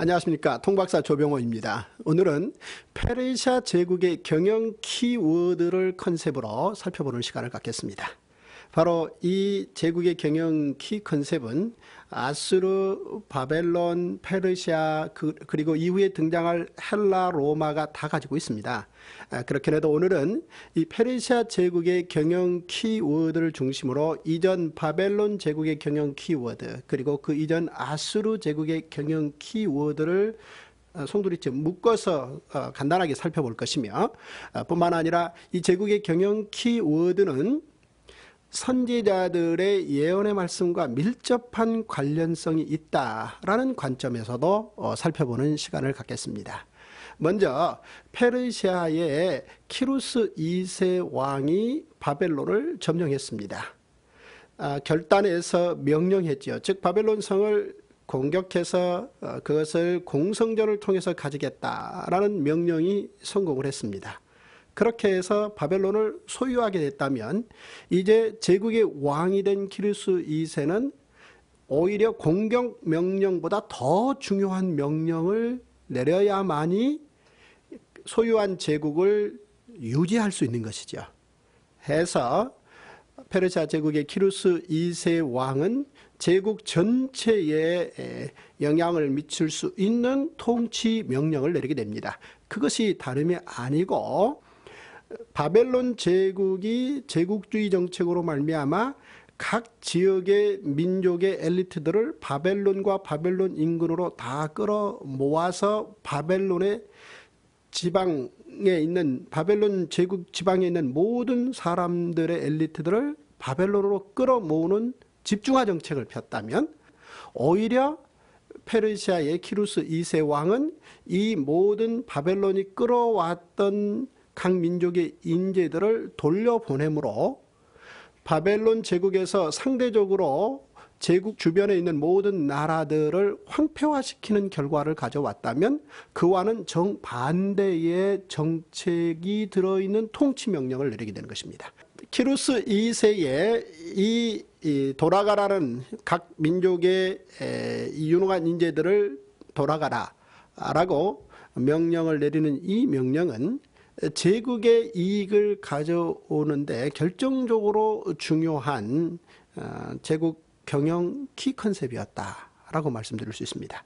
안녕하십니까. 통박사 조병호입니다. 오늘은 페르시아 제국의 경영 키워드를 컨셉으로 살펴보는 시간을 갖겠습니다. 바로 이 제국의 경영 키 컨셉은 아수르, 바벨론, 페르시아 그리고 이후에 등장할 헬라, 로마가 다 가지고 있습니다. 그렇긴 해도 오늘은 이 페르시아 제국의 경영 키워드를 중심으로 이전 바벨론 제국의 경영 키워드 그리고 그 이전 아수르 제국의 경영 키워드를 송두리째 묶어서 간단하게 살펴볼 것이며 뿐만 아니라 이 제국의 경영 키워드는 선지자들의 예언의 말씀과 밀접한 관련성이 있다라는 관점에서도 살펴보는 시간을 갖겠습니다. 먼저 페르시아의 키루스 2세 왕이 바벨론을 점령했습니다. 결단해서 명령했지요. 즉 바벨론 성을 공격해서 그것을 공성전을 통해서 가지겠다라는 명령이 성공을 했습니다. 그렇게 해서 바벨론을 소유하게 됐다면 이제 제국의 왕이 된 키루스 2세는 오히려 공격 명령보다 더 중요한 명령을 내려야만이 소유한 제국을 유지할 수 있는 것이죠. 해서 페르시아 제국의 키루스 2세 왕은 제국 전체에 영향을 미칠 수 있는 통치 명령을 내리게 됩니다. 그것이 다름이 아니고 바벨론 제국이 제국주의 정책으로 말미암아 각 지역의 민족의 엘리트들을 바벨론과 바벨론 인근으로 다 끌어모아서 바벨론의 지방에 있는 바벨론 제국 지방에 있는 모든 사람들의 엘리트들을 바벨론으로 끌어모으는 집중화 정책을 폈다면 오히려 페르시아의 키루스 2세 왕은 이 모든 바벨론이 끌어왔던 각 민족의 인재들을 돌려보내므로 바벨론 제국에서 상대적으로 제국 주변에 있는 모든 나라들을 황폐화시키는 결과를 가져왔다면 그와는 정반대의 정책이 들어있는 통치명령을 내리게 되는 것입니다. 키루스 2세의 이 돌아가라는 각 민족의 유능한 인재들을 돌아가라 라고 명령을 내리는 이 명령은 제국의 이익을 가져오는데 결정적으로 중요한 제국 경영 키 컨셉이었다라고 말씀드릴 수 있습니다.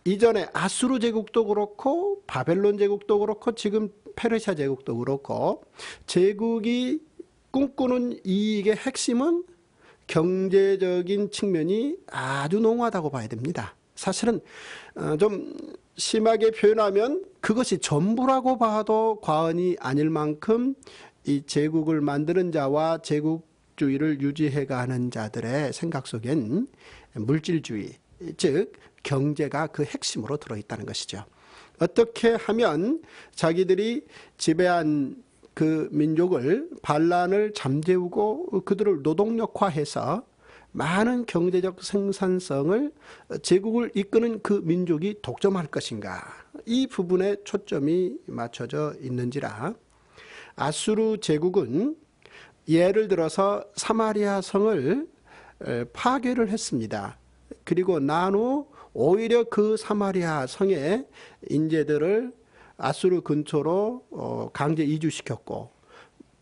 이전에 아수르 제국도 그렇고 바벨론 제국도 그렇고 지금 페르시아 제국도 그렇고 제국이 꿈꾸는 이익의 핵심은 경제적인 측면이 아주 농후하다고 봐야 됩니다. 사실은 좀 심하게 표현하면 그것이 전부라고 봐도 과언이 아닐 만큼 이 제국을 만드는 자와 제국주의를 유지해가는 자들의 생각 속엔 물질주의, 즉 경제가 그 핵심으로 들어있다는 것이죠. 어떻게 하면 자기들이 지배한 그 민족을 반란을 잠재우고 그들을 노동력화해서 많은 경제적 생산성을 제국을 이끄는 그 민족이 독점할 것인가, 이 부분에 초점이 맞춰져 있는지라 아수르 제국은 예를 들어서 사마리아 성을 파괴를 했습니다. 그리고 난 후 오히려 그 사마리아 성의 인재들을 아수르 근처로 강제 이주시켰고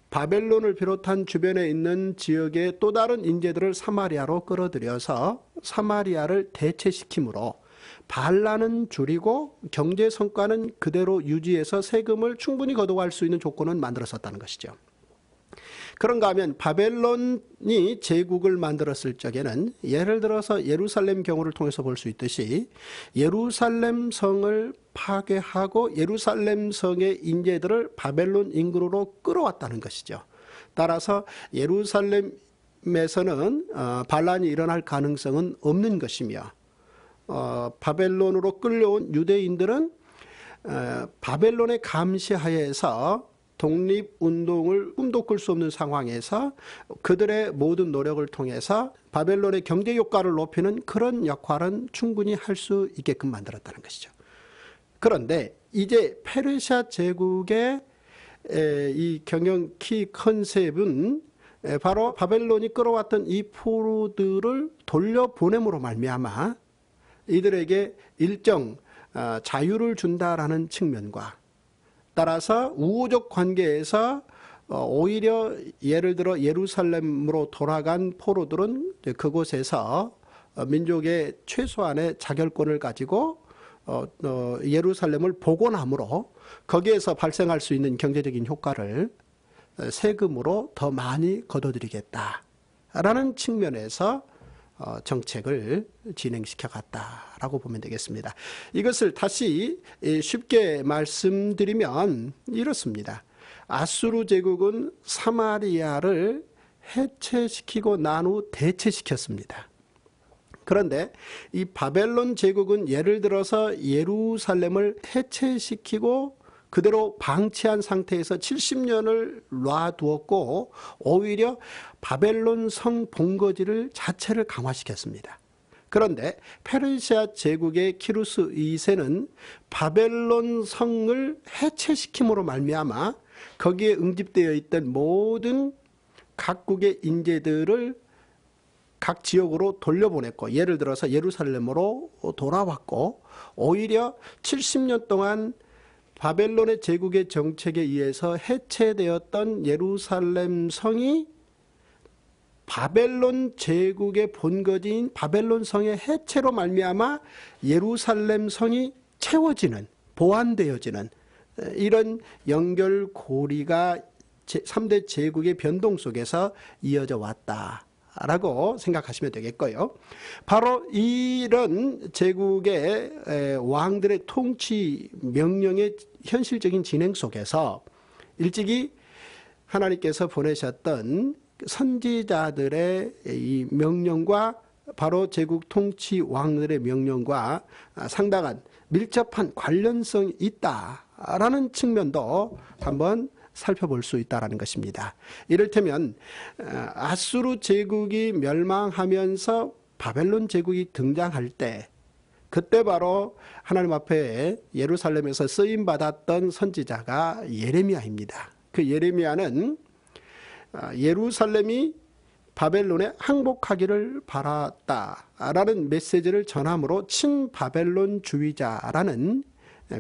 바벨론을 비롯한 주변에 있는 지역의 또 다른 인재들을 사마리아로 끌어들여서 사마리아를 대체시키므로 반란은 줄이고 경제 성과는 그대로 유지해서 세금을 충분히 걷어갈 수 있는 조건은 만들었었다는 것이죠. 그런가 하면 바벨론이 제국을 만들었을 적에는 예를 들어서 예루살렘 경우를 통해서 볼 수 있듯이 예루살렘 성을 파괴하고 예루살렘 성의 인재들을 바벨론 인근으로 끌어왔다는 것이죠. 따라서 예루살렘에서는 반란이 일어날 가능성은 없는 것이며 바벨론으로 끌려온 유대인들은 바벨론의 감시하에서 독립운동을 꿈도 꿀 수 없는 상황에서 그들의 모든 노력을 통해서 바벨론의 경제 효과를 높이는 그런 역할은 충분히 할 수 있게끔 만들었다는 것이죠. 그런데 이제 페르시아 제국의 이 경영 키 컨셉은 바로 바벨론이 끌어왔던 이 포로들을 돌려보냄으로 말미암아 이들에게 일정 자유를 준다라는 측면과 따라서 우호적 관계에서 오히려 예를 들어 예루살렘으로 돌아간 포로들은 그곳에서 민족의 최소한의 자결권을 가지고 예루살렘을 복원함으로 거기에서 발생할 수 있는 경제적인 효과를 세금으로 더 많이 거둬들이겠다라는 측면에서 정책을 진행시켜 갔다라고 보면 되겠습니다. 이것을 다시 쉽게 말씀드리면 이렇습니다. 아수르 제국은 사마리아를 해체시키고 난 후 대체시켰습니다. 그런데 이 바벨론 제국은 예를 들어서 예루살렘을 해체시키고 그대로 방치한 상태에서 70년을 놔두었고 오히려 바벨론 성 본거지를 자체를 강화시켰습니다. 그런데 페르시아 제국의 키루스 2세는 바벨론 성을 해체시킴으로 말미암아 거기에 응집되어 있던 모든 각국의 인재들을 각 지역으로 돌려보냈고 예를 들어서 예루살렘으로 돌아왔고 오히려 70년 동안 바벨론의 제국의 정책에 의해서 해체되었던 예루살렘 성이 바벨론 제국의 본거지인 바벨론 성의 해체로 말미암아 예루살렘 성이 채워지는 보완되어지는 이런 연결고리가 3대 제국의 변동 속에서 이어져 왔다라고 생각하시면 되겠고요. 바로 이런 제국의 왕들의 통치 명령의 현실적인 진행 속에서 일찍이 하나님께서 보내셨던 선지자들의 이 명령과 바로 제국 통치 왕들의 명령과 상당한 밀접한 관련성이 있다라는 측면도 한번 살펴볼 수 있다는 것입니다. 이를테면 아수르 제국이 멸망하면서 바벨론 제국이 등장할 때 그때 바로 하나님 앞에 예루살렘에서 쓰임받았던 선지자가 예레미야입니다. 그 예레미야는 예루살렘이 바벨론에 항복하기를 바랐다라는 메시지를 전함으로 친바벨론주의자라는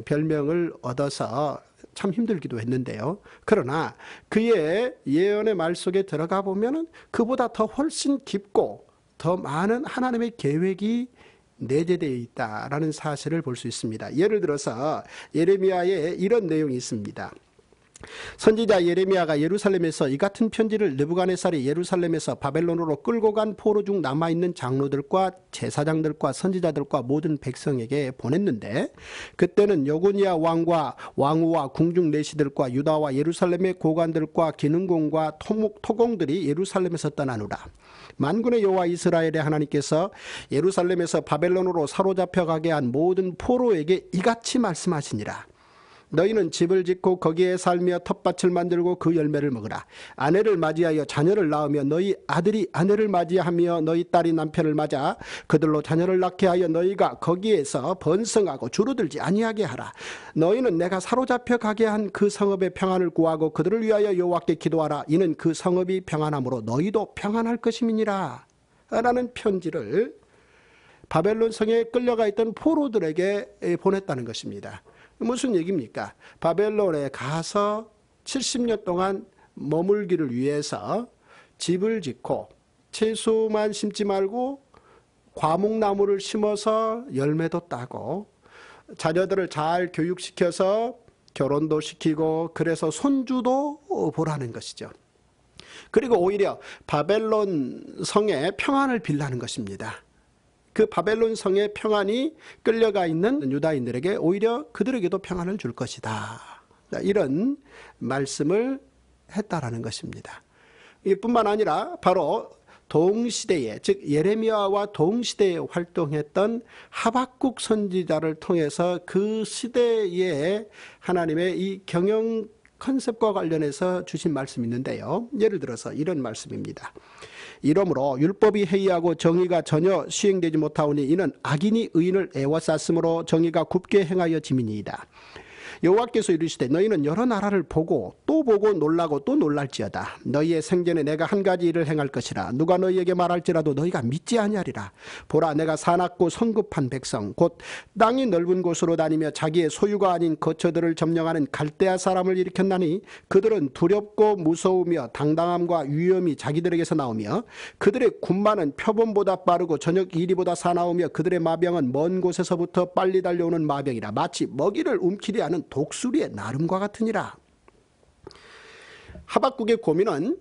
별명을 얻어서 참 힘들기도 했는데요. 그러나 그의 예언의 말 속에 들어가 보면은 그보다 더 훨씬 깊고 더 많은 하나님의 계획이 내재되어 있다라는 사실을 볼 수 있습니다. 예를 들어서 예레미야에 이런 내용이 있습니다. 선지자 예레미야가 예루살렘에서 이 같은 편지를 느부갓네살이 예루살렘에서 바벨론으로 끌고 간 포로 중 남아있는 장로들과 제사장들과 선지자들과 모든 백성에게 보냈는데 그때는 여고니아 왕과 왕후와 궁중 내시들과 유다와 예루살렘의 고관들과 기능공과 토공들이 예루살렘에서 떠나누라. 만군의 여호와 이스라엘의 하나님께서 예루살렘에서 바벨론으로 사로잡혀 가게 한 모든 포로에게 이같이 말씀하시니라. 너희는 집을 짓고 거기에 살며 텃밭을 만들고 그 열매를 먹으라. 아내를 맞이하여 자녀를 낳으며 너희 아들이 아내를 맞이하며 너희 딸이 남편을 맞아 그들로 자녀를 낳게 하여 너희가 거기에서 번성하고 주로들지 아니하게 하라. 너희는 내가 사로잡혀 가게 한 그 성읍의 평안을 구하고 그들을 위하여 여호와께 기도하라. 이는 그 성읍이 평안함으로 너희도 평안할 것임이니라. 라는 편지를 바벨론 성에 끌려가 있던 포로들에게 보냈다는 것입니다. 무슨 얘기입니까? 바벨론에 가서 70년 동안 머물기를 위해서 집을 짓고 채소만 심지 말고 과목나무를 심어서 열매도 따고 자녀들을 잘 교육시켜서 결혼도 시키고 그래서 손주도 보라는 것이죠. 그리고 오히려 바벨론 성에 평안을 빌라는 것입니다. 그 바벨론 성의 평안이 끌려가 있는 유다인들에게 오히려 그들에게도 평안을 줄 것이다. 이런 말씀을 했다라는 것입니다. 이뿐만 아니라 바로 동시대에 즉 예레미야와 동시대에 활동했던 하박국 선지자를 통해서 그 시대에 하나님의 이 경영 컨셉과 관련해서 주신 말씀이 있는데요. 예를 들어서 이런 말씀입니다. 이러므로 율법이 해이하고 정의가 전혀 시행되지 못하오니 이는 악인이 의인을 애워쌌으므로 정의가 굽게 행하여 짐이니이다. 여호와께서 이르시되 너희는 여러 나라를 보고 또 보고 놀라고 또 놀랄지어다. 너희의 생전에 내가 한 가지 일을 행할 것이라. 누가 너희에게 말할지라도 너희가 믿지 아니하리라. 보라, 내가 사납고 성급한 백성 곧 땅이 넓은 곳으로 다니며 자기의 소유가 아닌 거처들을 점령하는 갈대아 사람을 일으켰나니 그들은 두렵고 무서우며 당당함과 위엄이 자기들에게서 나오며 그들의 군마는 표범보다 빠르고 저녁 이리보다 사나우며 그들의 마병은 먼 곳에서부터 빨리 달려오는 마병이라. 마치 먹이를 움키리 하는 독수리의 나름과 같으니라. 하박국의 고민은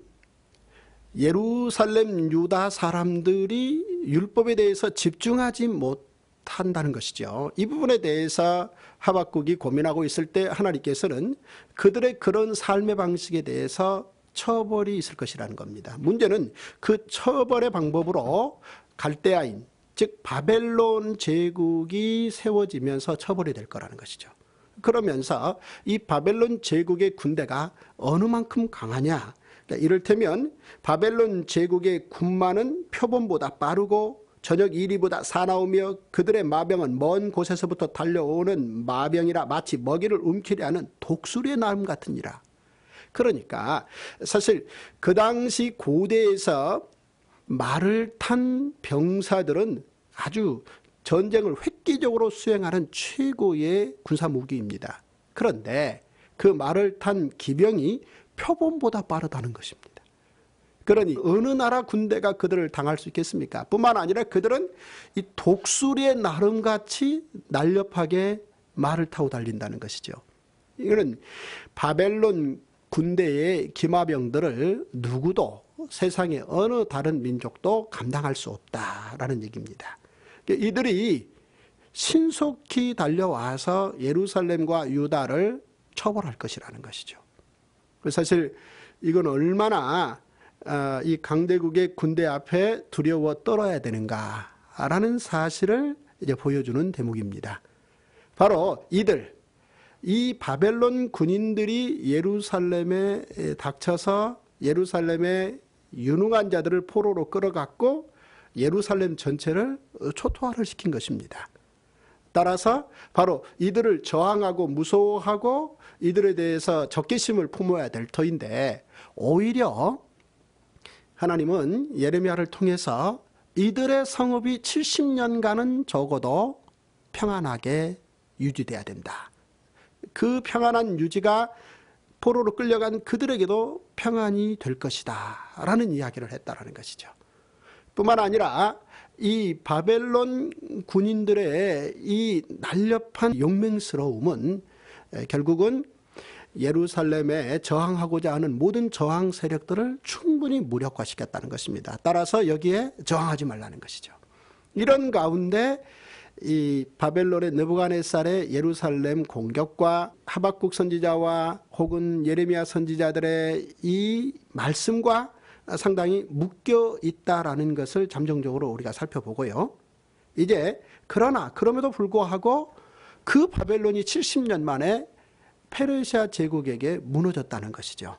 예루살렘 유다 사람들이 율법에 대해서 집중하지 못한다는 것이죠. 이 부분에 대해서 하박국이 고민하고 있을 때 하나님께서는 그들의 그런 삶의 방식에 대해서 처벌이 있을 것이라는 겁니다. 문제는 그 처벌의 방법으로 갈대아인, 즉 바벨론 제국이 세워지면서 처벌이 될 거라는 것이죠. 그러면서 이 바벨론 제국의 군대가 어느 만큼 강하냐, 그러니까 이를테면 바벨론 제국의 군마는 표범보다 빠르고 저녁 이리보다 사나우며 그들의 마병은 먼 곳에서부터 달려오는 마병이라. 마치 먹이를 움키려 하는 독수리의 나름 같으니라. 그러니까 사실 그 당시 고대에서 말을 탄 병사들은 아주 전쟁을 획기적으로 수행하는 최고의 군사 무기입니다. 그런데 그 말을 탄 기병이 표범보다 빠르다는 것입니다. 그러니 어느 나라 군대가 그들을 당할 수 있겠습니까? 뿐만 아니라 그들은 이 독수리의 나름같이 날렵하게 말을 타고 달린다는 것이죠. 이거는 바벨론 군대의 기마병들을 누구도 세상의 어느 다른 민족도 감당할 수 없다라는 얘기입니다. 이들이 신속히 달려와서 예루살렘과 유다를 처벌할 것이라는 것이죠. 사실 이건 얼마나 이 강대국의 군대 앞에 두려워 떨어야 되는가라는 사실을 이제 보여주는 대목입니다. 바로 이 바벨론 군인들이 예루살렘에 닥쳐서 예루살렘의 유능한 자들을 포로로 끌어갔고 예루살렘 전체를 초토화를 시킨 것입니다. 따라서 바로 이들을 저항하고 무서워하고 이들에 대해서 적개심을 품어야 될 터인데, 오히려 하나님은 예레미야를 통해서 이들의 성읍이 70년간은 적어도 평안하게 유지돼야 된다. 그 평안한 유지가 포로로 끌려간 그들에게도 평안이 될 것이다 라는 이야기를 했다라는 것이죠. 뿐만 아니라 이 바벨론 군인들의 이 날렵한 용맹스러움은 결국은 예루살렘에 저항하고자 하는 모든 저항 세력들을 충분히 무력화시켰다는 것입니다. 따라서 여기에 저항하지 말라는 것이죠. 이런 가운데 이 바벨론의 느부갓네살의 예루살렘 공격과 하박국 선지자와 혹은 예레미야 선지자들의 이 말씀과 상당히 묶여 있다라는 것을 잠정적으로 우리가 살펴보고요. 이제 그럼에도 불구하고 그 바벨론이 70년 만에 페르시아 제국에게 무너졌다는 것이죠.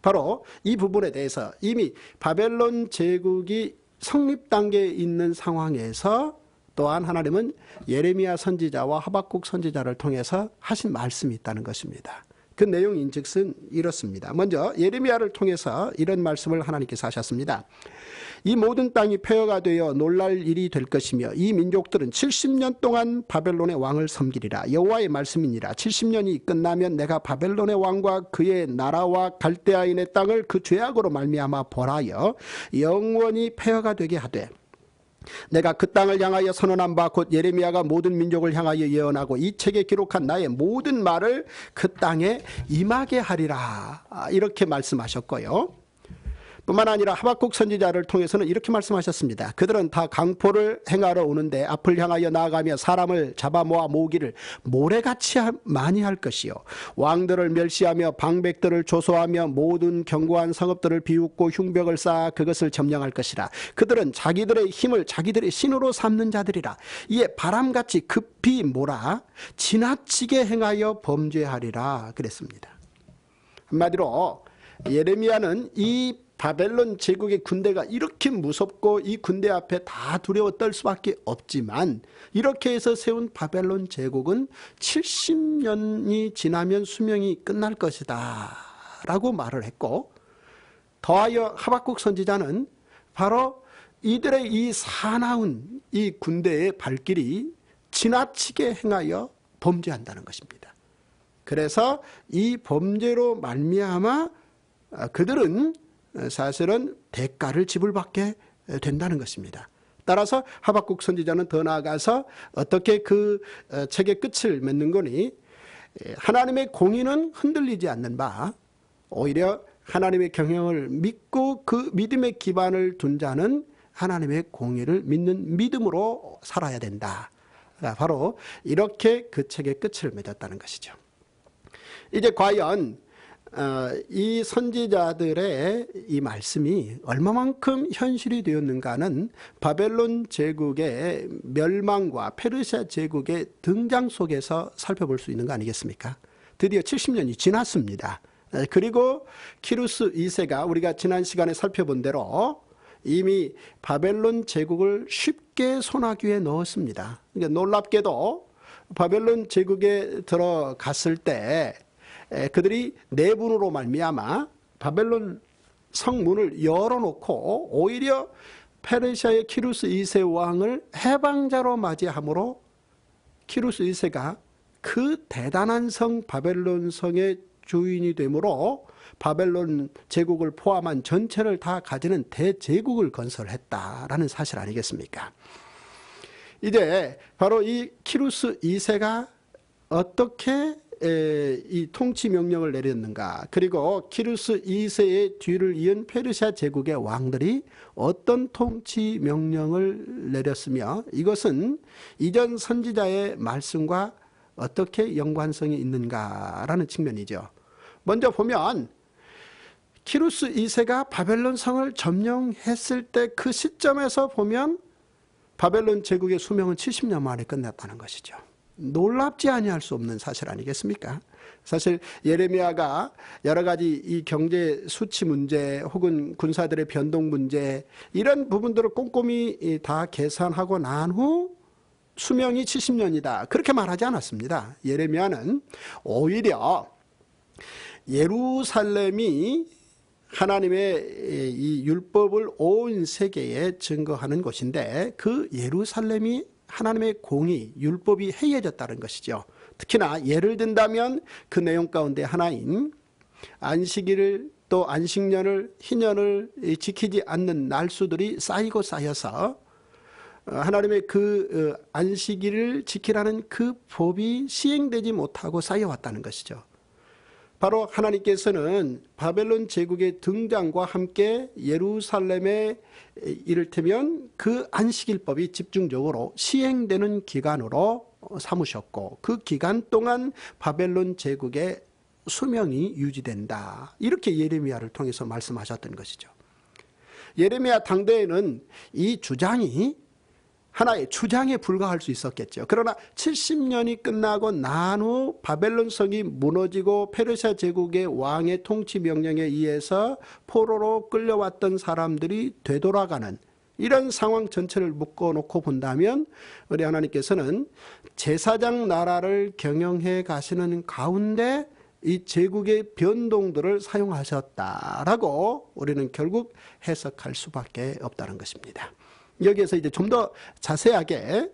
바로 이 부분에 대해서 이미 바벨론 제국이 성립 단계에 있는 상황에서 또한 하나님은 예레미야 선지자와 하박국 선지자를 통해서 하신 말씀이 있다는 것입니다. 그 내용인즉슨 이렇습니다. 먼저 예레미야를 통해서 이런 말씀을 하나님께서 하셨습니다. 이 모든 땅이 폐허가 되어 놀랄 일이 될 것이며 이 민족들은 70년 동안 바벨론의 왕을 섬기리라. 여호와의 말씀이니라. 70년이 끝나면 내가 바벨론의 왕과 그의 나라와 갈대아인의 땅을 그 죄악으로 말미암아 벌하여 영원히 폐허가 되게 하되, 내가 그 땅을 향하여 선언한 바 곧 예레미야가 모든 민족을 향하여 예언하고 이 책에 기록한 나의 모든 말을 그 땅에 임하게 하리라. 이렇게 말씀하셨고요. 뿐만 아니라 하박국 선지자를 통해서는 이렇게 말씀하셨습니다. 그들은 다 강포를 행하러 오는데 앞을 향하여 나아가며 사람을 잡아 모아 모으기를 모래같이 많이 할 것이요, 왕들을 멸시하며 방백들을 조소하며 모든 견고한 성읍들을 비웃고 흉벽을 쌓아 그것을 점령할 것이라. 그들은 자기들의 힘을 자기들의 신으로 삼는 자들이라. 이에 바람같이 급히 몰아 지나치게 행하여 범죄하리라 그랬습니다. 한마디로 예레미야는 이 바벨론 제국의 군대가 이렇게 무섭고 이 군대 앞에 다 두려워 떨 수밖에 없지만 이렇게 해서 세운 바벨론 제국은 70년이 지나면 수명이 끝날 것이다 라고 말을 했고, 더하여 하박국 선지자는 바로 이들의 이 사나운 이 군대의 발길이 지나치게 행하여 범죄한다는 것입니다. 그래서 이 범죄로 말미암아 그들은 사실은 대가를 지불받게 된다는 것입니다. 따라서 하박국 선지자는 더 나아가서 어떻게 그 책의 끝을 맺는 거니, 하나님의 공의는 흔들리지 않는 바 오히려 하나님의 경영을 믿고 그 믿음의 기반을 둔 자는 하나님의 공의를 믿는 믿음으로 살아야 된다. 바로 이렇게 그 책의 끝을 맺었다는 것이죠. 이제 과연 이 선지자들의 이 말씀이 얼마만큼 현실이 되었는가는 바벨론 제국의 멸망과 페르시아 제국의 등장 속에서 살펴볼 수 있는 거 아니겠습니까? 드디어 70년이 지났습니다. 그리고 키루스 2세가 우리가 지난 시간에 살펴본 대로 이미 바벨론 제국을 쉽게 손아귀에 넣었습니다. 그러니까 놀랍게도 바벨론 제국에 들어갔을 때 그들이 내분으로 말미암아 바벨론 성문을 열어놓고 오히려 페르시아의 키루스 2세 왕을 해방자로 맞이함으로 키루스 2세가 그 대단한 성 바벨론 성의 주인이 되므로 바벨론 제국을 포함한 전체를 다 가지는 대제국을 건설했다라는 사실 아니겠습니까? 이제 바로 이 키루스 2세가 어떻게 이 통치 명령을 내렸는가, 그리고 키루스 2세의 뒤를 이은 페르시아 제국의 왕들이 어떤 통치 명령을 내렸으며 이것은 이전 선지자의 말씀과 어떻게 연관성이 있는가라는 측면이죠. 먼저 보면 키루스 2세가 바벨론 성을 점령했을 때 그 시점에서 보면 바벨론 제국의 수명은 70년 만에 끝났다는 것이죠. 놀랍지 아니할 수 없는 사실 아니겠습니까? 사실 예레미야가 여러 가지 이 경제 수치 문제 혹은 군사들의 변동 문제 이런 부분들을 꼼꼼히 다 계산하고 난 후 수명이 70년이다 그렇게 말하지 않았습니다. 예레미야는 오히려 예루살렘이 하나님의 이 율법을 온 세계에 증거하는 곳인데 그 예루살렘이 하나님의 공의, 율법이 해이해졌다는 것이죠. 특히나 예를 든다면 그 내용 가운데 하나인 안식일을 또 안식년을 희년을 지키지 않는 날수들이 쌓이고 쌓여서 하나님의 그 안식일을 지키라는 그 법이 시행되지 못하고 쌓여왔다는 것이죠. 바로 하나님께서는 바벨론 제국의 등장과 함께 예루살렘에 이를테면 그 안식일법이 집중적으로 시행되는 기간으로 삼으셨고 그 기간 동안 바벨론 제국의 수명이 유지된다. 이렇게 예레미야를 통해서 말씀하셨던 것이죠. 예레미야 당대에는 이 주장이 하나의 주장에 불과할 수 있었겠죠. 그러나 70년이 끝나고 난 후 바벨론 성이 무너지고 페르시아 제국의 왕의 통치 명령에 의해서 포로로 끌려왔던 사람들이 되돌아가는 이런 상황 전체를 묶어놓고 본다면 우리 하나님께서는 제사장 나라를 경영해 가시는 가운데 이 제국의 변동들을 사용하셨다라고 우리는 결국 해석할 수밖에 없다는 것입니다. 여기에서 이제 좀 더 자세하게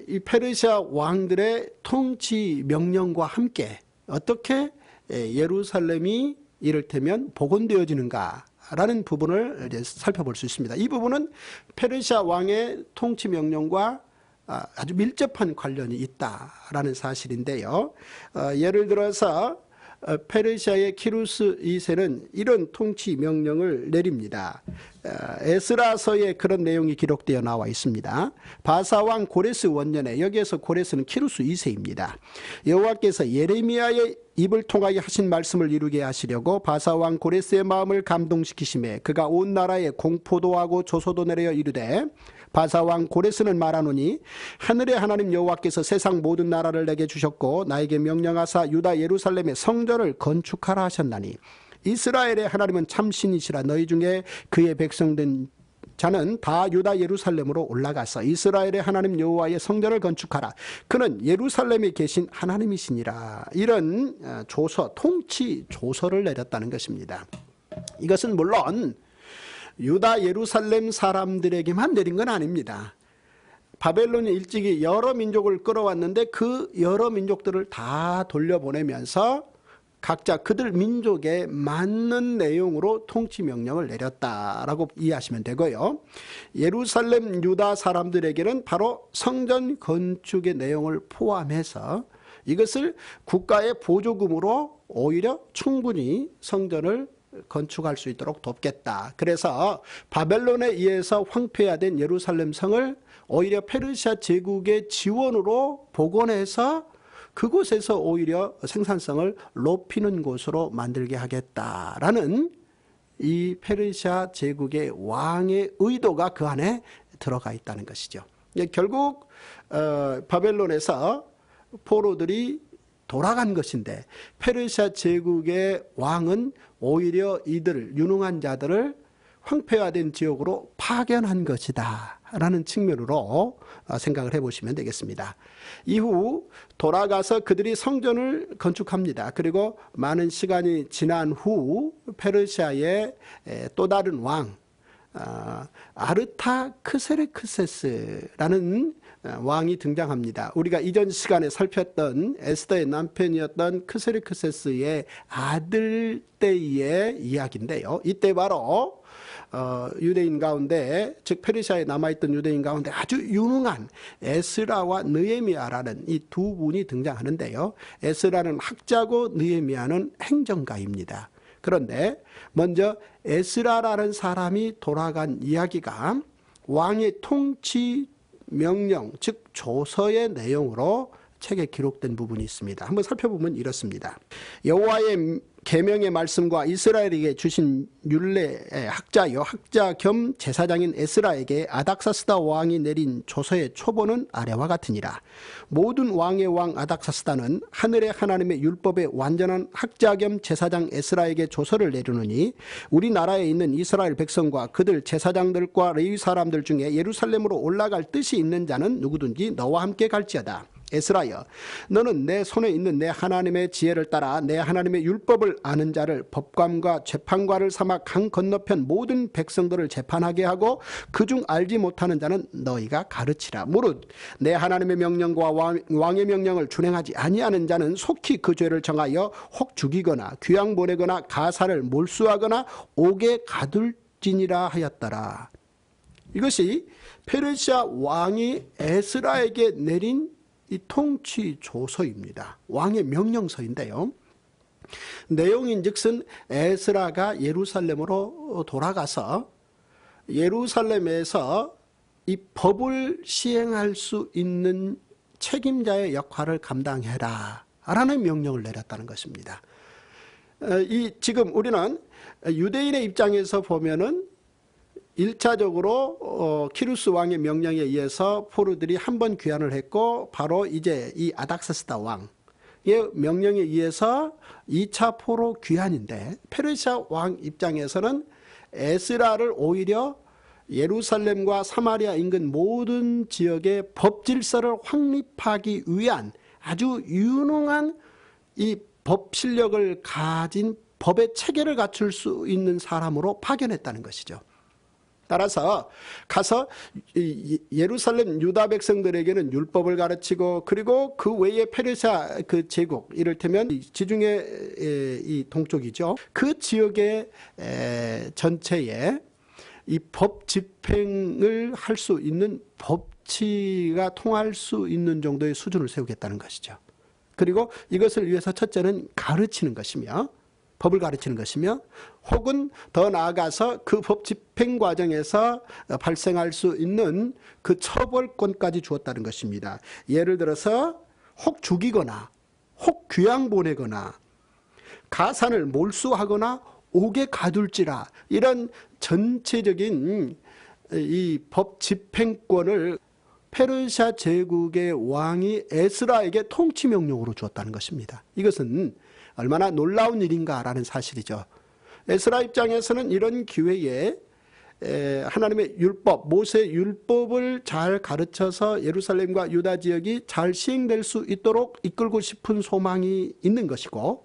이 페르시아 왕들의 통치 명령과 함께 어떻게 예루살렘이 이를테면 복원되어지는가라는 부분을 이제 살펴볼 수 있습니다. 이 부분은 페르시아 왕의 통치 명령과 아주 밀접한 관련이 있다라는 사실인데요. 예를 들어서 페르시아의 키루스 2세는 이런 통치 명령을 내립니다. 에스라서에 그런 내용이 기록되어 나와 있습니다. 바사왕 고레스 원년에, 여기에서 고레스는 키루스 2세입니다. 여호와께서 예레미야의 입을 통하여 하신 말씀을 이루게 하시려고 바사왕 고레스의 마음을 감동시키심에 그가 온 나라에 공포도 하고 조소도 내려 이르되 바사왕 고레스는 말하노니 하늘의 하나님 여호와께서 세상 모든 나라를 내게 주셨고 나에게 명령하사 유다 예루살렘의 성전을 건축하라 하셨나니 이스라엘의 하나님은 참신이시라. 너희 중에 그의 백성된 자는 다 유다 예루살렘으로 올라가서 이스라엘의 하나님 여호와의 성전을 건축하라. 그는 예루살렘에 계신 하나님이시니라. 이런 조서, 통치 조서를 내렸다는 것입니다. 이것은 물론 유다 예루살렘 사람들에게만 내린 건 아닙니다. 바벨론이 일찍이 여러 민족을 끌어왔는데 그 여러 민족들을 다 돌려보내면서 각자 그들 민족에 맞는 내용으로 통치 명령을 내렸다라고 이해하시면 되고요. 예루살렘 유다 사람들에게는 바로 성전 건축의 내용을 포함해서 이것을 국가의 보조금으로 오히려 충분히 성전을 건축할 수 있도록 돕겠다. 그래서 바벨론에 의해서 황폐화된 예루살렘 성을 오히려 페르시아 제국의 지원으로 복원해서 그곳에서 오히려 생산성을 높이는 곳으로 만들게 하겠다라는 이 페르시아 제국의 왕의 의도가 그 안에 들어가 있다는 것이죠. 결국 바벨론에서 포로들이 돌아간 것인데 페르시아 제국의 왕은 오히려 이들 유능한 자들을 황폐화된 지역으로 파견한 것이다 라는 측면으로 생각을 해보시면 되겠습니다. 이후 돌아가서 그들이 성전을 건축합니다. 그리고 많은 시간이 지난 후 페르시아의 또 다른 왕 아르타크세르크세스라는 왕이 등장합니다. 우리가 이전 시간에 살폈던 에스더의 남편이었던 크세르크세스의 아들 때의 이야기인데요. 이때 바로 유대인 가운데, 즉 페르시아에 남아있던 유대인 가운데 아주 유능한 에스라와 느헤미야라는 이 두 분이 등장하는데요. 에스라는 학자고 느헤미야는 행정가입니다. 그런데 먼저 에스라라는 사람이 돌아간 이야기가 왕의 통치 명령, 즉 조서의 내용으로 책에 기록된 부분이 있습니다. 한번 살펴보면 이렇습니다. 여호와의 계명의 말씀과 이스라엘에게 주신 율례의 학자요 학자 겸 제사장인 에스라에게 아닥사스다 왕이 내린 조서의 초본은 아래와 같으니라. 모든 왕의 왕 아닥사스다는 하늘의 하나님의 율법의 완전한 학자 겸 제사장 에스라에게 조서를 내리느니 우리나라에 있는 이스라엘 백성과 그들 제사장들과 레위 사람들 중에 예루살렘으로 올라갈 뜻이 있는 자는 누구든지 너와 함께 갈지어다. 에스라여, 너는 내 손에 있는 내 하나님의 지혜를 따라 내 하나님의 율법을 아는 자를 법관과 재판관을 삼아 강 건너편 모든 백성들을 재판하게 하고 그중 알지 못하는 자는 너희가 가르치라. 무릇 내 하나님의 명령과 왕의 명령을 준행하지 아니하는 자는 속히 그 죄를 정하여 혹 죽이거나 귀양 보내거나 가사를 몰수하거나 옥에 가둘지니라 하였더라. 이것이 페르시아 왕이 에스라에게 내린 이 통치 조서입니다. 왕의 명령서인데요. 내용인즉슨 에스라가 예루살렘으로 돌아가서 예루살렘에서 이 법을 시행할 수 있는 책임자의 역할을 감당해라 라는 명령을 내렸다는 것입니다. 지금 우리는 유대인의 입장에서 보면은 1차적으로 키루스 왕의 명령에 의해서 포로들이 한 번 귀환을 했고 바로 이제 이 아닥사스다 왕의 명령에 의해서 2차 포로 귀환인데 페르시아 왕 입장에서는 에스라를 오히려 예루살렘과 사마리아 인근 모든 지역의 법 질서를 확립하기 위한 아주 유능한 이 법 실력을 가진 법의 체계를 갖출 수 있는 사람으로 파견했다는 것이죠. 따라서 가서 예루살렘 유다 백성들에게는 율법을 가르치고 그리고 그 외에 페르시아 그 제국 이를테면 지중해 이 동쪽이죠. 그 지역의 전체에 이 법 집행을 할 수 있는 법치가 통할 수 있는 정도의 수준을 세우겠다는 것이죠. 그리고 이것을 위해서 첫째는 가르치는 것이며 법을 가르치는 것이며 혹은 더 나아가서 그 법 집행 과정에서 발생할 수 있는 그 처벌권까지 주었다는 것입니다. 예를 들어서 혹 죽이거나 혹 귀양 보내거나 가산을 몰수하거나 옥에 가둘지라 이런 전체적인 이 법 집행권을 페르시아 제국의 왕이 에스라에게 통치 명령으로 주었다는 것입니다. 이것은 얼마나 놀라운 일인가라는 사실이죠. 에스라 입장에서는 이런 기회에 하나님의 율법, 모세 율법을 잘 가르쳐서 예루살렘과 유다 지역이 잘 시행될 수 있도록 이끌고 싶은 소망이 있는 것이고,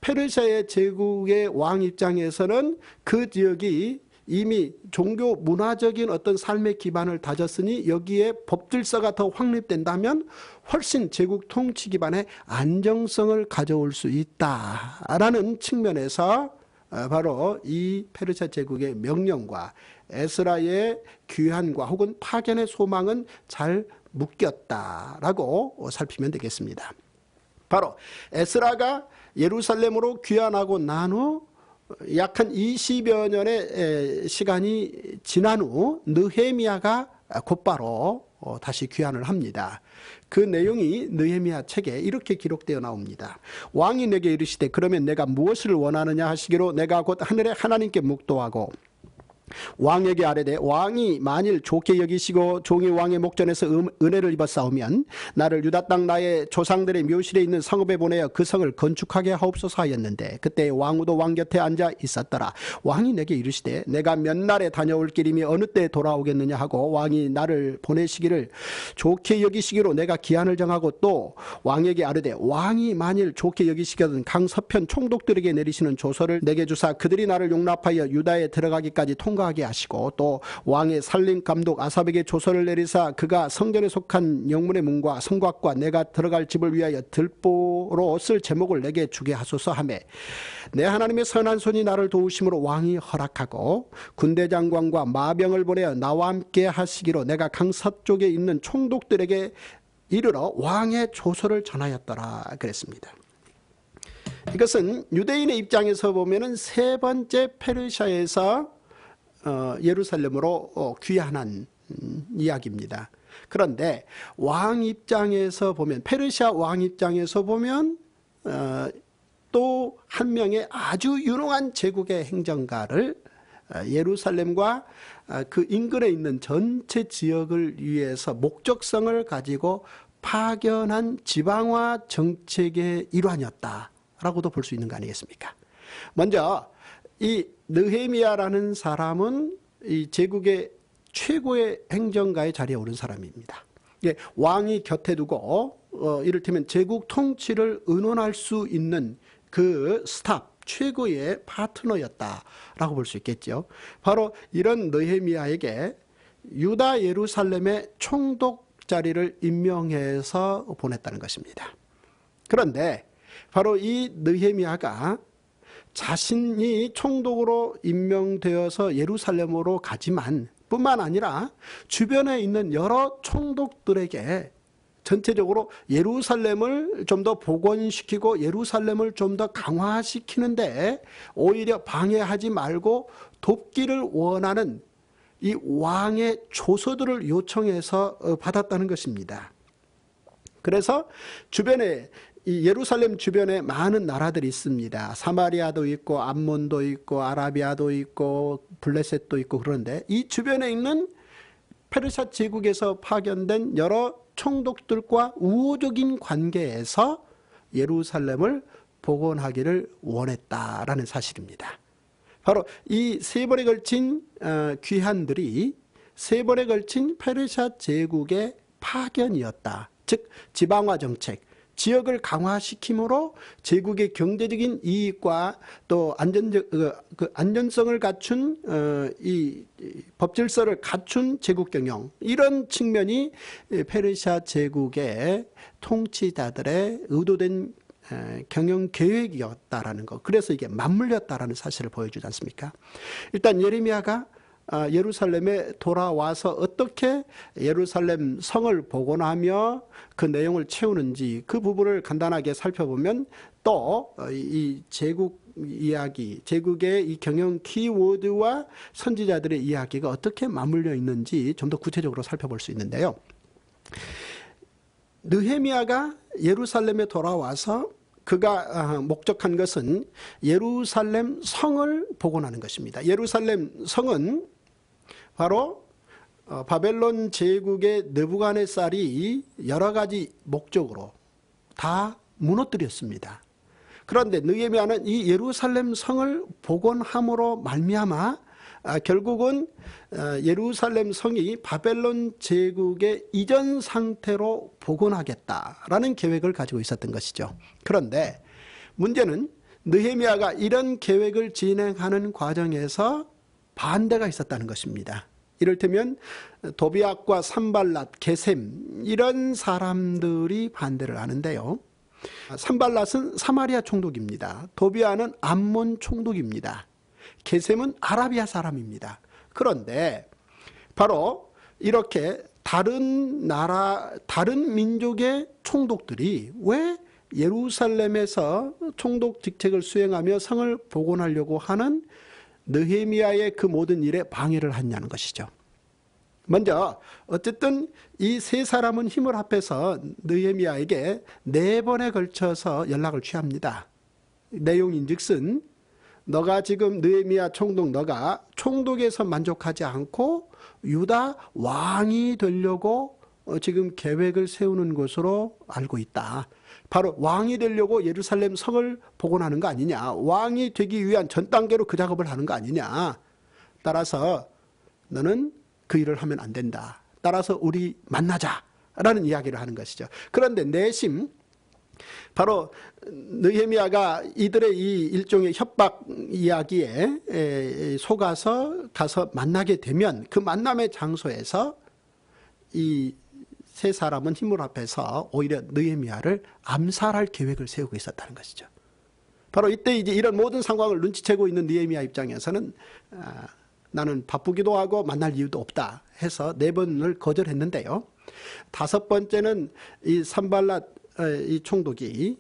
페르시아의 제국의 왕 입장에서는 그 지역이 이미 종교 문화적인 어떤 삶의 기반을 다졌으니 여기에 법질서가 더 확립된다면 훨씬 제국 통치 기반의 안정성을 가져올 수 있다라는 측면에서 바로 이 페르시아 제국의 명령과 에스라의 귀환과 혹은 파견의 소망은 잘 묶였다라고 살피면 되겠습니다. 바로 에스라가 예루살렘으로 귀환하고 난 후 약 한 20여 년의 시간이 지난 후 느헤미야가 곧바로 다시 귀환을 합니다. 그 내용이 느헤미야 책에 이렇게 기록되어 나옵니다. 왕이 내게 이르시되 그러면 내가 무엇을 원하느냐 하시기로 내가 곧 하늘의 하나님께 묵도하고 왕에게 아뢰되 왕이 만일 좋게 여기시고 종이 왕의 목전에서 은혜를 입었사오면 나를 유다 땅 나의 조상들의 묘실에 있는 성읍에 보내어 그 성을 건축하게 하옵소서 하였는데 그때 왕후도 왕 곁에 앉아 있었더라. 왕이 내게 이르시되 내가 몇 날에 다녀올 길이며 어느 때 돌아오겠느냐 하고 왕이 나를 보내시기를 좋게 여기시기로 내가 기한을 정하고 또 왕에게 아뢰되 왕이 만일 좋게 여기시거든 강서편 총독들에게 내리시는 조서를 내게 주사 그들이 나를 용납하여 유다에 들어가기까지 통과하게 하시고 또 왕의 살림 감독 아삽에게 조서를 내리사 그가 성전에 속한 영문의 문과 성곽과 내가 들어갈 집을 위하여 들보로 쓸 제목을 내게 주게 하소서 하매 내 하나님의 선한 손이 나를 도우심으로 왕이 허락하고 군대 장관과 마병을 보내어 나와 함께 하시기로 내가 강서쪽에 있는 총독들에게 이르러 왕의 조서를 전하였더라 그랬습니다. 이것은 유대인의 입장에서 보면은 세 번째 페르시아에서 예루살렘으로 귀환한 이야기입니다. 그런데 왕 입장에서 보면 페르시아 왕 입장에서 보면 또 한 명의 아주 유능한 제국의 행정가를 예루살렘과 그 인근에 있는 전체 지역을 위해서 목적성을 가지고 파견한 지방화 정책의 일환이었다라고도 볼 수 있는 거 아니겠습니까? 먼저 이 느헤미야라는 사람은 이 제국의 최고의 행정가의 자리에 오른 사람입니다. 왕이 곁에 두고 이를테면 제국 통치를 의논할 수 있는 그 스탑, 최고의 파트너였다라고 볼 수 있겠죠. 바로 이런 느헤미야에게 유다 예루살렘의 총독 자리를 임명해서 보냈다는 것입니다. 그런데 바로 이 느헤미야가 자신이 총독으로 임명되어서 예루살렘으로 가지만 뿐만 아니라 주변에 있는 여러 총독들에게 전체적으로 예루살렘을 좀 더 복원시키고 예루살렘을 좀 더 강화시키는데 오히려 방해하지 말고 돕기를 원하는 이 왕의 조서들을 요청해서 받았다는 것입니다. 그래서 주변에 이 예루살렘 주변에 많은 나라들이 있습니다. 사마리아도 있고 암몬도 있고 아라비아도 있고 블레셋도 있고 그런데 이 주변에 있는 페르시아 제국에서 파견된 여러 총독들과 우호적인 관계에서 예루살렘을 복원하기를 원했다라는 사실입니다. 바로 이 세 번에 걸친 귀환들이 세 번에 걸친 페르시아 제국의 파견이었다. 즉 지방화 정책, 지역을 강화시킴으로 제국의 경제적인 이익과 또 안전성을 갖춘 이 법질서를 갖춘 제국 경영, 이런 측면이 페르시아 제국의 통치자들의 의도된 경영 계획이었다라는 것. 그래서 이게 맞물렸다라는 사실을 보여주지 않습니까? 일단 예레미야가 예루살렘에 돌아와서 어떻게 예루살렘 성을 복원하며 그 내용을 채우는지 그 부분을 간단하게 살펴보면 또 이 제국 이야기, 제국의 이 경영 키워드와 선지자들의 이야기가 어떻게 맞물려 있는지 좀 더 구체적으로 살펴볼 수 있는데요. 느헤미야가 예루살렘에 돌아와서 그가 목적한 것은 예루살렘 성을 복원하는 것입니다. 예루살렘 성은 바로 바벨론 제국의 느부갓네살이 여러 가지 목적으로 다 무너뜨렸습니다. 그런데 느헤미야는 이 예루살렘 성을 복원함으로 말미암아 결국은 예루살렘 성이 바벨론 제국의 이전 상태로 복원하겠다라는 계획을 가지고 있었던 것이죠. 그런데 문제는 느헤미야가 이런 계획을 진행하는 과정에서 반대가 있었다는 것입니다. 이를테면 도비앗과 산발랏, 게셈 이런 사람들이 반대를 하는데요. 산발랏은 사마리아 총독입니다. 도비앗은 암몬 총독입니다. 게셈은 아라비아 사람입니다. 그런데 바로 이렇게 다른 나라, 다른 민족의 총독들이 왜 예루살렘에서 총독 직책을 수행하며 성을 복원하려고 하는 느헤미야의 그 모든 일에 방해를 하냐는 것이죠. 먼저 어쨌든 이 세 사람은 힘을 합해서 느헤미야에게 4번에 걸쳐서 연락을 취합니다. 내용인즉슨 너가 지금 느헤미야 총독, 너가 총독에서 만족하지 않고 유다 왕이 되려고 지금 계획을 세우는 것으로 알고 있다. 바로 왕이 되려고 예루살렘 성을 복원하는 거 아니냐. 왕이 되기 위한 전 단계로 그 작업을 하는 거 아니냐. 따라서 너는 그 일을 하면 안 된다. 따라서 우리 만나자라는 이야기를 하는 것이죠. 그런데 내심 바로 느헤미야가 이들의 이 일종의 협박 이야기에 속아서 가서 만나게 되면 그 만남의 장소에서 이 세 사람은 힘을 합해서 오히려 느헤미야를 암살할 계획을 세우고 있었다는 것이죠. 바로 이때 이제 이런 모든 상황을 눈치채고 있는 느헤미야 입장에서는 나는 바쁘기도 하고 만날 이유도 없다 해서 4번을 거절했는데요. 5번째는 이 산발랏 이 총독이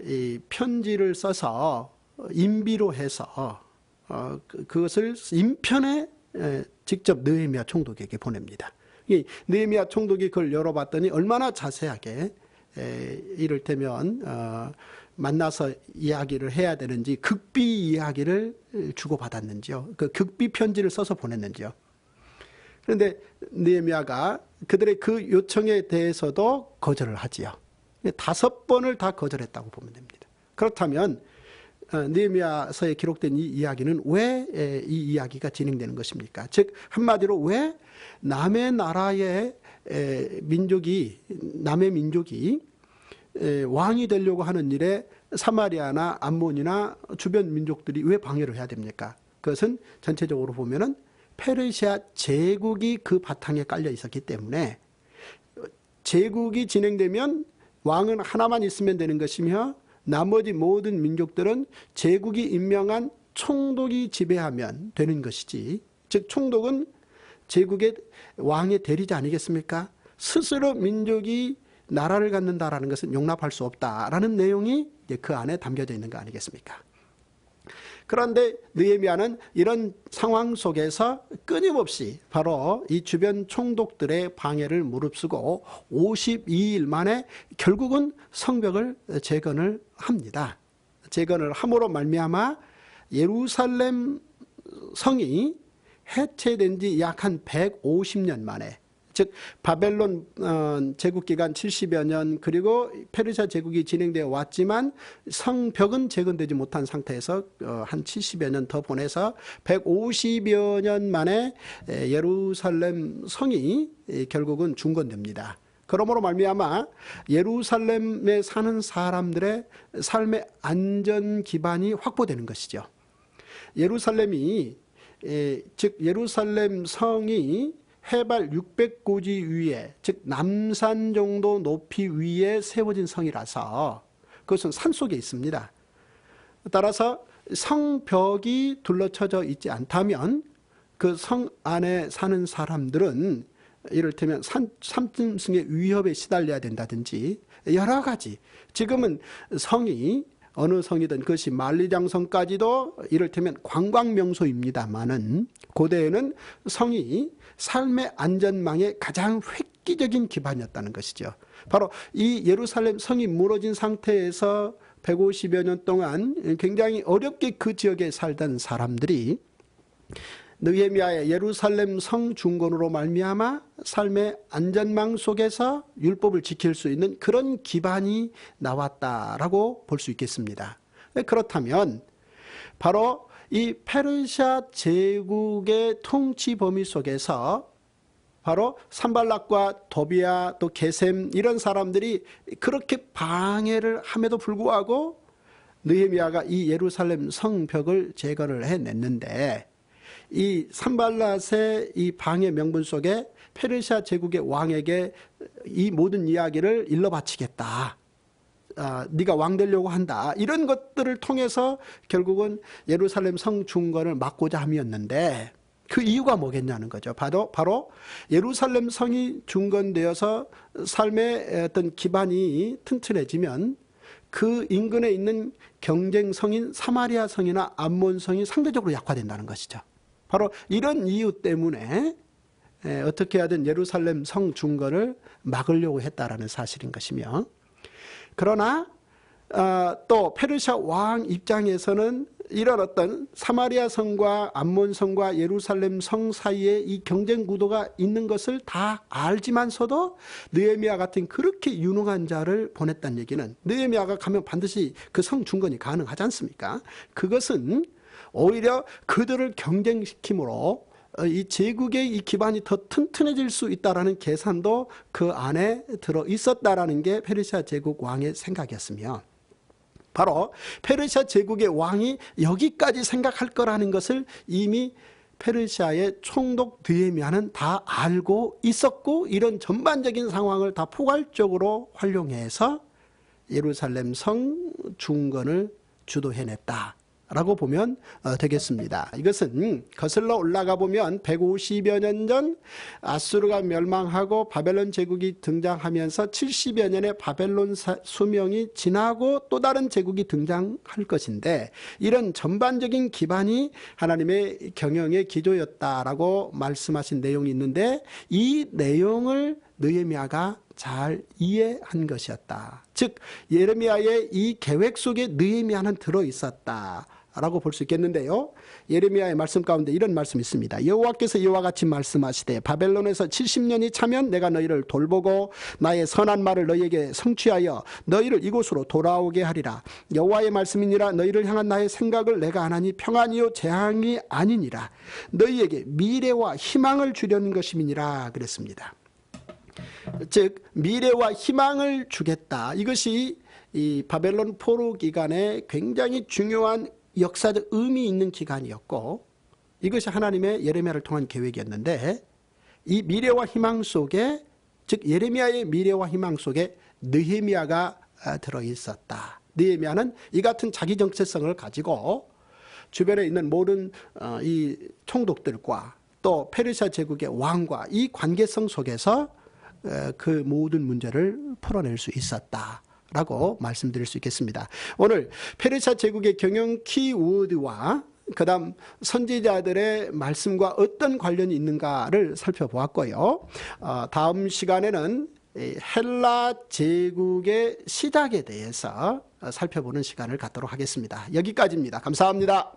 이 편지를 써서 인비로 해서 그것을 인편에 직접 느헤미야 총독에게 보냅니다. 이 느헤미야 총독이 그걸 열어봤더니 얼마나 자세하게 이를테면 만나서 이야기를 해야 되는지 극비 이야기를 주고받았는지요. 그 극비 편지를 써서 보냈는지요. 그런데 느헤미야가 그들의 그 요청에 대해서도 거절을 하지요. 5번을 다 거절했다고 보면 됩니다. 그렇다면 느헤미야서에 기록된 이 이야기는 왜 이 이야기가 진행되는 것입니까? 즉 한마디로 왜 남의 나라의 민족이 남의 민족이 왕이 되려고 하는 일에 사마리아나 암몬이나 주변 민족들이 왜 방해를 해야 됩니까? 그것은 전체적으로 보면은 페르시아 제국이 그 바탕에 깔려 있었기 때문에 제국이 진행되면 왕은 하나만 있으면 되는 것이며 나머지 모든 민족들은 제국이 임명한 총독이 지배하면 되는 것이지. 즉 총독은 제국의 왕의 대리자 아니겠습니까? 스스로 민족이 나라를 갖는다라는 것은 용납할 수 없다라는 내용이 그 안에 담겨져 있는 거 아니겠습니까? 그런데 느헤미야는 이런 상황 속에서 끊임없이 바로 이 주변 총독들의 방해를 무릅쓰고 52일 만에 결국은 성벽을 재건을 합니다. 재건을 함으로 말미암아 예루살렘 성이 해체된 지 약 한 150년 만에, 즉 바벨론 제국기간 70여 년 그리고 페르시아 제국이 진행되어 왔지만 성벽은 재건되지 못한 상태에서 한 70여 년 더 보내서 150여 년 만에 예루살렘 성이 결국은 중건됩니다. 그러므로 말미암아 예루살렘에 사는 사람들의 삶의 안전 기반이 확보되는 것이죠. 예루살렘이 즉 예루살렘 성이 해발 600고지 위에, 즉 남산 정도 높이 위에 세워진 성이라서 그것은 산속에 있습니다. 따라서 성벽이 둘러쳐져 있지 않다면 그 성 안에 사는 사람들은 이를테면 산짐승의 위협에 시달려야 된다든지 여러 가지, 지금은 성이 어느 성이든 그것이 만리장성까지도 이를테면 관광명소입니다만은 고대에는 성이 삶의 안전망의 가장 획기적인 기반이었다는 것이죠. 바로 이 예루살렘 성이 무너진 상태에서 150여 년 동안 굉장히 어렵게 그 지역에 살던 사람들이 느헤미야의 예루살렘 성 중건으로 말미암아 삶의 안전망 속에서 율법을 지킬 수 있는 그런 기반이 나왔다라고 볼 수 있겠습니다. 그렇다면 바로 이 페르시아 제국의 통치 범위 속에서 바로 산발락과 도비아 또 게셈 이런 사람들이 그렇게 방해를 함에도 불구하고 느헤미야가 이 예루살렘 성벽을 재건을 해냈는데, 이 산발랏의 이 방해 명분 속에 페르시아 제국의 왕에게 이 모든 이야기를 일러 바치겠다, 네가 왕 되려고 한다, 이런 것들을 통해서 결국은 예루살렘 성 중건을 막고자 함이었는데, 그 이유가 뭐겠냐는 거죠. 바로 예루살렘 성이 중건되어서 삶의 어떤 기반이 튼튼해지면 그 인근에 있는 경쟁성인 사마리아 성이나 암몬 성이 상대적으로 약화된다는 것이죠. 바로 이런 이유 때문에 어떻게 하든 예루살렘 성 중건을 막으려고 했다라는 사실인 것이며, 그러나 또 페르시아 왕 입장에서는 이런 어떤 사마리아 성과 암몬 성과 예루살렘 성 사이에 이 경쟁 구도가 있는 것을 다 알지만서도 느헤미야 같은 그렇게 유능한 자를 보냈다는 얘기는, 느헤미야가 가면 반드시 그 성 중건이 가능하지 않습니까? 그것은 오히려 그들을 경쟁시킴으로 이 제국의 이 기반이 더 튼튼해질 수 있다라는 계산도 그 안에 들어 있었다라는 게 페르시아 제국 왕의 생각이었으며, 바로 페르시아 제국의 왕이 여기까지 생각할 거라는 것을 이미 페르시아의 총독 느헤미야는 다 알고 있었고, 이런 전반적인 상황을 다 포괄적으로 활용해서 예루살렘 성 중건을 주도해냈다 라고 보면 되겠습니다. 이것은 거슬러 올라가 보면 150여 년 전 아수르가 멸망하고 바벨론 제국이 등장하면서 70여 년의 바벨론 수명이 지나고 또 다른 제국이 등장할 것인데, 이런 전반적인 기반이 하나님의 경영의 기조였다라고 말씀하신 내용이 있는데, 이 내용을 느헤미야가 잘 이해한 것이었다. 즉 예레미야의 이 계획 속에 느헤미야는 들어있었다 라고 볼 수 있겠는데요. 예레미야의 말씀 가운데 이런 말씀이 있습니다. 여호와께서 이와 같이 말씀하시되 바벨론에서 70년이 차면 내가 너희를 돌보고 나의 선한 말을 너희에게 성취하여 너희를 이곳으로 돌아오게 하리라. 여호와의 말씀이니라. 너희를 향한 나의 생각을 내가 안하니 평안이요 재앙이 아니니라. 너희에게 미래와 희망을 주려는 것임이니라 그랬습니다. 즉 미래와 희망을 주겠다. 이것이 이 바벨론 포로 기간에 굉장히 중요한 역사적 의미 있는 기간이었고, 이것이 하나님의 예레미야를 통한 계획이었는데, 이 미래와 희망 속에, 즉 예레미야의 미래와 희망 속에 느헤미야가 들어있었다. 느헤미야는 이 같은 자기 정체성을 가지고 주변에 있는 모든 이 총독들과 또 페르시아 제국의 왕과 이 관계성 속에서 그 모든 문제를 풀어낼 수 있었다 라고 말씀드릴 수 있겠습니다. 오늘 페르시아 제국의 경영 키워드와 그 다음 선지자들의 말씀과 어떤 관련이 있는가를 살펴보았고요. 다음 시간에는 헬라 제국의 시작에 대해서 살펴보는 시간을 갖도록 하겠습니다. 여기까지입니다. 감사합니다.